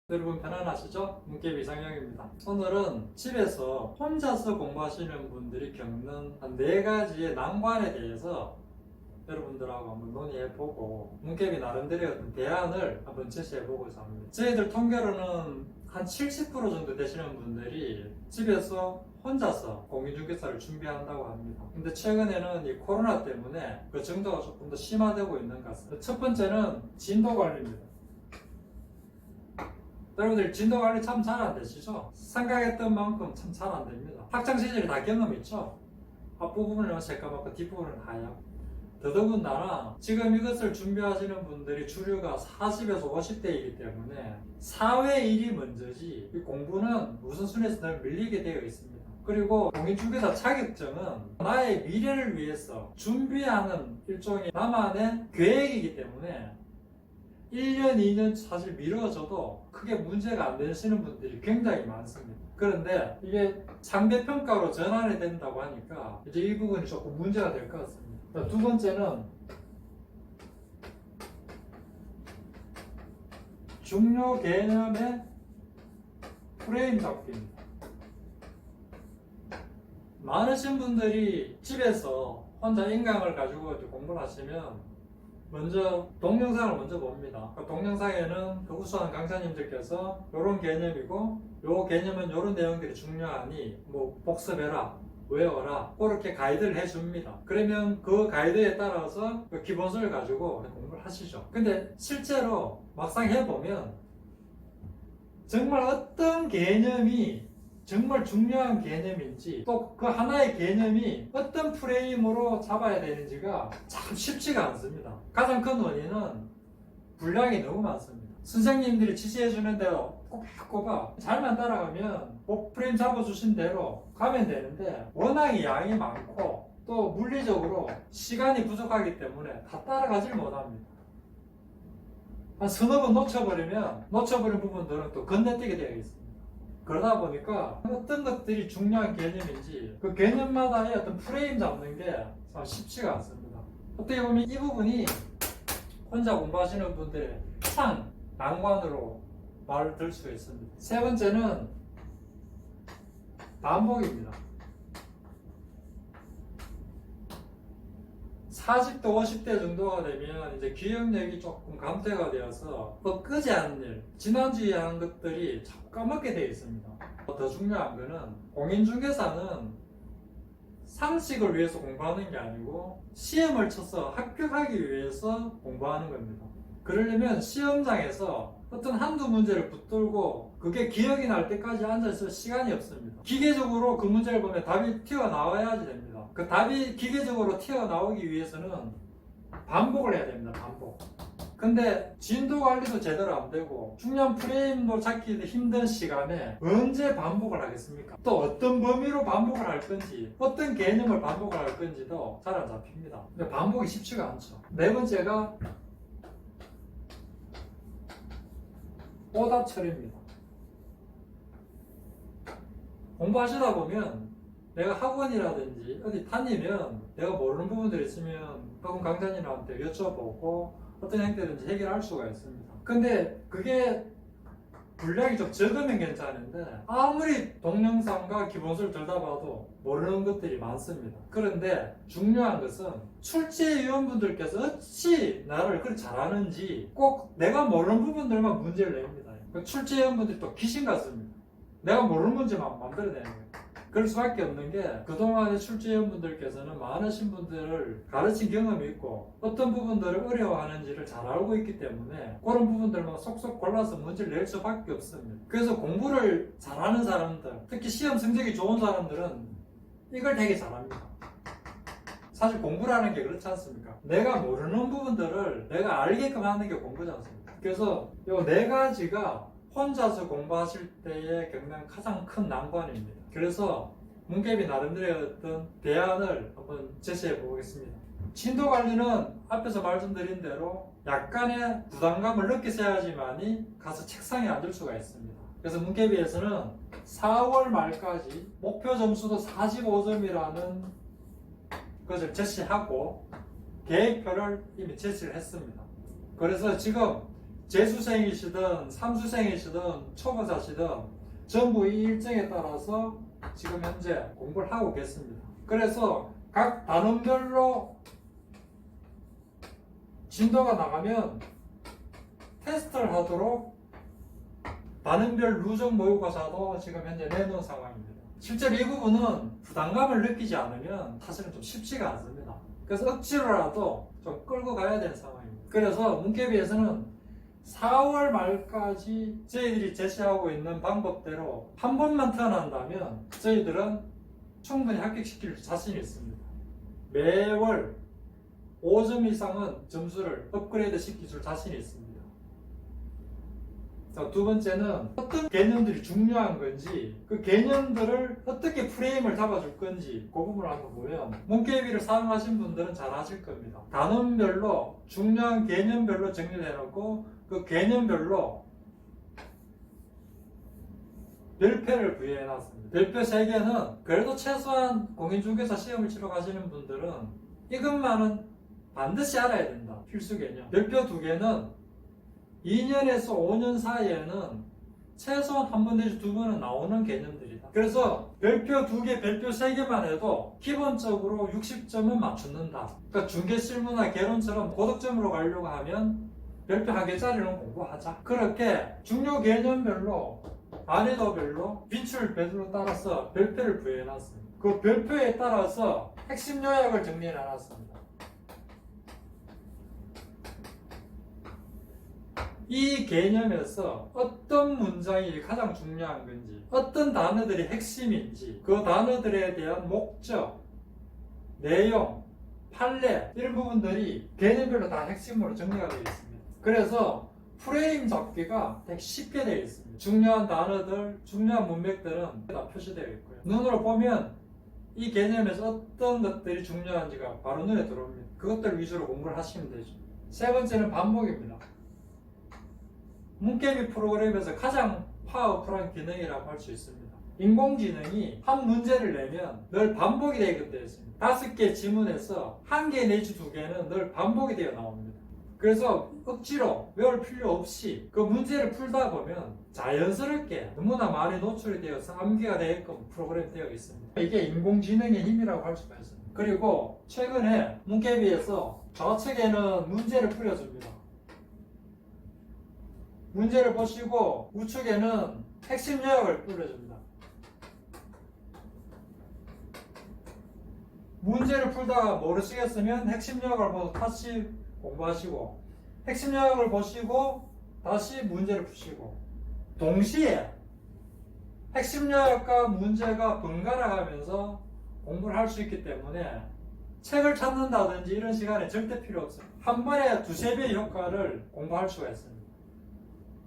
여러분 편안하시죠? 문깨비 이상형입니다. 오늘은 집에서 혼자서 공부하시는 분들이 겪는 한 4가지의 난관에 대해서 여러분들하고 한번 논의해보고 문깨비 나름대로의 어떤 대안을 한번 제시해보고자 합니다. 저희들 통계로는 한 70% 정도 되시는 분들이 집에서 혼자서 공인중개사를 준비한다고 합니다. 근데 최근에는 이 코로나 때문에 그 정도가 조금 더 심화되고 있는 것 같습니다. 첫 번째는 진도 관리입니다. 여러분들 진도 관리 참 잘 안 되시죠? 생각했던 만큼 참 잘 안 됩니다. 학창시절에 다 경험 있죠? 앞부분은 새까맣고 뒷부분은 하얗고, 더더군다나 지금 이것을 준비하시는 분들이 주류가 40에서 50대이기 때문에 사회 일이 먼저지 이 공부는 우선순위에서 늘 밀리게 되어 있습니다. 그리고 공인중개사 자격증은 나의 미래를 위해서 준비하는 일종의 나만의 계획이기 때문에 1년, 2년 사실 미뤄져도 크게 문제가 안 되시는 분들이 굉장히 많습니다. 그런데 이게 상대평가로 전환이 된다고 하니까 이제 이 부분이 조금 문제가 될 것 같습니다. 두 번째는 중요 개념의 프레임 잡기입니다. 많으신 분들이 집에서 혼자 인강을 가지고 공부를 하시면 먼저 동영상을 먼저 봅니다. 그 동영상에는 그 우수한 강사님들께서 이런 개념이고 요 개념은 이런 내용들이 중요하니 뭐 복습해라, 외워라 그렇게 가이드를 해줍니다. 그러면 그 가이드에 따라서 그 기본서를 가지고 공부를 하시죠. 근데 실제로 막상 해보면 정말 어떤 개념이 정말 중요한 개념인지 또 그 하나의 개념이 어떤 프레임으로 잡아야 되는지가 참 쉽지가 않습니다. 가장 큰 원인은 분량이 너무 많습니다. 선생님들이 지시해주는 대로 꼬박꼬박 잘만 따라가면 프레임 잡아주신 대로 가면 되는데 워낙에 양이 많고 또 물리적으로 시간이 부족하기 때문에 다 따라가질 못합니다. 한 서너 번 놓쳐버린 부분들은 또 건너뛰게 되어 있습니다. 그러다 보니까 어떤 것들이 중요한 개념인지 그 개념마다의 어떤 프레임 잡는 게 참 쉽지가 않습니다. 어떻게 보면 이 부분이 혼자 공부하시는 분들의 참 난관으로 말을 들 수가 있습니다. 세 번째는 반복입니다. 40대, 50대 정도가 되면 이제 기억력이 조금 감퇴가 되어서 끄지 않는 일, 지난주에 한 것들이 자꾸 까먹게 되어 있습니다. 더 중요한 거는 공인중개사는 상식을 위해서 공부하는 게 아니고 시험을 쳐서 합격하기 위해서 공부하는 겁니다. 그러려면 시험장에서 어떤 한두 문제를 붙들고 그게 기억이 날 때까지 앉아있을 시간이 없습니다. 기계적으로 그 문제를 보면 답이 튀어나와야지 됩니다. 그 답이 기계적으로 튀어나오기 위해서는 반복을 해야 됩니다. 반복. 근데 진도 관리도 제대로 안 되고 중요한 프레임도 찾기 힘든 시간에 언제 반복을 하겠습니까? 또 어떤 범위로 반복을 할 건지 어떤 개념을 반복을 할 건지도 잘 안 잡힙니다. 근데 반복이 쉽지가 않죠. 네 번째가 오답 처리입니다. 공부하시다 보면 내가 학원이라든지 어디 다니면 내가 모르는 부분들이 있으면 학원 강사님한테 여쭤보고 어떤 형태든지 해결할 수가 있습니다. 근데 그게 분량이 좀 적으면 괜찮은데 아무리 동영상과 기본서를 들다봐도 모르는 것들이 많습니다. 그런데 중요한 것은 출제위원분들께서 어찌 나를 그렇게 잘하는지 꼭 내가 모르는 부분들만 문제를 냅니다. 출제위원분들이 또 귀신 같습니다. 내가 모르는 문제만 만들어내는 거예요. 그럴 수밖에 없는 게 그동안의 출제위원분들께서는 많으신 분들을 가르친 경험이 있고 어떤 부분들을 어려워하는지를 잘 알고 있기 때문에 그런 부분들만 속속 골라서 문제를 낼 수밖에 없습니다. 그래서 공부를 잘하는 사람들, 특히 시험 성적이 좋은 사람들은 이걸 되게 잘합니다. 사실 공부라는 게 그렇지 않습니까? 내가 모르는 부분들을 내가 알게끔 하는 게 공부지 않습니까? 그래서 이 4가지가 혼자서 공부하실 때에 겪는 가장 큰 난관입니다. 그래서 문깨비 나름대로의 어떤 대안을 한번 제시해 보겠습니다. 진도 관리는 앞에서 말씀드린 대로 약간의 부담감을 느끼셔야지만이 가서 책상에 앉을 수가 있습니다. 그래서 문깨비에서는 4월 말까지 목표 점수도 45점이라는 것을 제시하고 계획표를 이미 제시를 했습니다. 그래서 지금 재수생이시든 삼수생이시든 초보자시든 전부 이 일정에 따라서 지금 현재 공부를 하고 계십니다. 그래서 각 단원별로 진도가 나가면 테스트를 하도록 단원별 누적 모의고사도 지금 현재 내놓은 상황입니다. 실제로 이 부분은 부담감을 느끼지 않으면 사실은 좀 쉽지가 않습니다. 그래서 억지로라도 좀 끌고 가야 되는 상황입니다. 그래서 문케비에서는 4월 말까지 저희들이 제시하고 있는 방법대로 한 번만 태어난다면 저희들은 충분히 합격시킬 자신이 있습니다. 매월 5점 이상은 점수를 업그레이드 시켜줄 자신이 있습니다. 자, 두 번째는 어떤 개념들이 중요한 건지 그 개념들을 어떻게 프레임을 잡아줄 건지 그 부분을 한번 보면 문케비를 사용하신 분들은 잘 아실 겁니다. 단원별로 중요한 개념별로 정리를 해놓고 그 개념별로 별표를 부여해놨습니다. 별표 3개는 그래도 최소한 공인중개사 시험을 치러 가시는 분들은 이것만은 반드시 알아야 된다. 필수 개념. 별표 2개는 2년에서 5년 사이에는 최소한 한 번 내지 2번은 나오는 개념들이다. 그래서 별표 2개, 별표 3개만 해도 기본적으로 60점은 맞춘다. 그러니까 중개실무나 개론처럼 고득점으로 가려고 하면 별표 1개짜리는 공부하자. 그렇게 중요 개념별로 난이도별로 빈출 배수로 따라서 별표를 부여해놨습니다. 그 별표에 따라서 핵심 요약을 정리해놨습니다. 이 개념에서 어떤 문장이 가장 중요한 건지, 어떤 단어들이 핵심인지, 그 단어들에 대한 목적, 내용, 판례 이런 부분들이 개념별로 다 핵심으로 정리가 되어 있습니다. 그래서 프레임 잡기가 되게 쉽게 되어 있습니다. 중요한 단어들, 중요한 문맥들은 다 표시되어 있고요. 눈으로 보면 이 개념에서 어떤 것들이 중요한지가 바로 눈에 들어옵니다. 그것들 위주로 공부를 하시면 되죠. 세 번째는 반복입니다. 문케비 프로그램에서 가장 파워풀한 기능이라고 할 수 있습니다. 인공지능이 한 문제를 내면 늘 반복이 되게 되어 있습니다. 5개 지문에서 1개 내지 2개는 늘 반복이 되어 나옵니다. 그래서 억지로 외울 필요 없이 그 문제를 풀다 보면 자연스럽게 너무나 많이 노출이 되어서 암기가 되게끔 프로그램 되어 있습니다. 이게 인공지능의 힘이라고 할 수가 있습니다. 그리고 최근에 문케비에서 좌측에는 문제를 풀어줍니다. 문제를 보시고 우측에는 핵심 요약을 풀어줍니다. 문제를 풀다가 모르시겠으면 핵심 요약을 보고 다시 공부하시고 핵심 요약을 보시고 다시 문제를 푸시고 동시에 핵심 요약과 문제가 번갈아 가면서 공부를 할 수 있기 때문에 책을 찾는다든지 이런 시간에 절대 필요 없어요. 한 번에 2~3배의 효과를 공부할 수가 있습니다.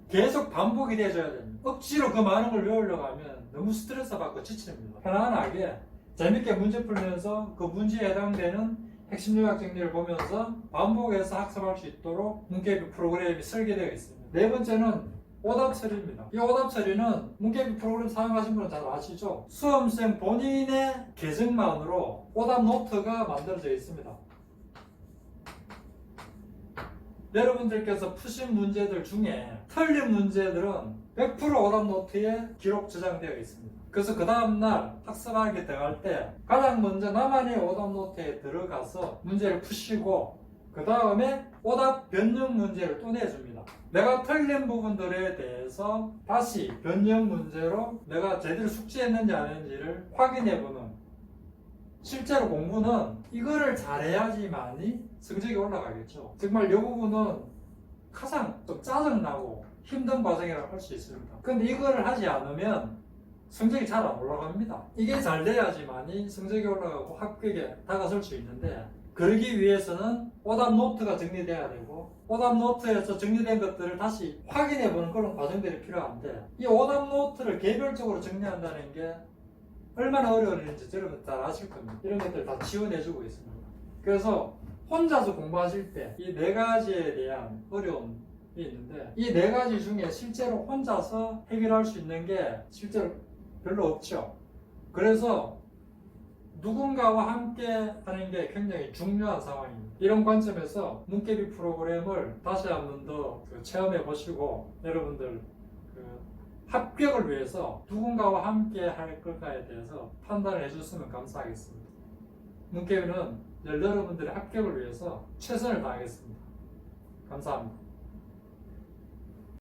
계속 반복이 돼줘야 됩니다. 억지로 그 많은 걸 외우려고 하면 너무 스트레스 받고 지칩니다. 편안하게 재밌게 문제 풀면서 그 문제에 해당되는 핵심 요약 정리를 보면서 반복해서 학습할 수 있도록 문케비 프로그램이 설계되어 있습니다. 네 번째는 오답 처리입니다. 이 오답 처리는 문케비 프로그램 사용하신 분은 잘 아시죠? 수험생 본인의 계정만으로 오답 노트가 만들어져 있습니다. 여러분들께서 푸신 문제들 중에 틀린 문제들은 100% 오답 노트에 기록 저장되어 있습니다. 그래서 그 다음날 학습하게 들어갈 때 가장 먼저 나만의 오답 노트에 들어가서 문제를 푸시고 그 다음에 오답 변형 문제를 또 내줍니다. 내가 틀린 부분들에 대해서 다시 변형 문제로 내가 제대로 숙지했는지 안 했는지를 확인해보는, 실제로 공부는 이거를 잘해야지만이 성적이 올라가겠죠. 정말 이 부분은 가장 좀 짜증나고 힘든 과정이라고 할 수 있습니다. 근데 이거를 하지 않으면 성적이 잘 안 올라갑니다. 이게 잘 돼야지만이 성적이 올라가고 합격에 다가설 수 있는데, 그러기 위해서는 오답 노트가 정리돼야 되고 오답 노트에서 정리된 것들을 다시 확인해보는 그런 과정들이 필요한데, 이 오답 노트를 개별적으로 정리한다는 게 얼마나 어려운 일인지 여러분 잘 아실 겁니다. 이런 것들 다 지원해주고 있습니다. 그래서 혼자서 공부하실 때 이 4가지에 대한 어려움이 있는데, 이 4가지 중에 실제로 혼자서 해결할 수 있는 게 실제로 별로 없죠. 그래서 누군가와 함께 하는 게 굉장히 중요한 상황입니다. 이런 관점에서 문케비 프로그램을 다시 한번 더 체험해 보시고 여러분들 합격을 위해서 누군가와 함께 할 것까에 대해서 판단을 해줬으면 감사하겠습니다. 문케비는 여러분들의 합격을 위해서 최선을 다하겠습니다. 감사합니다.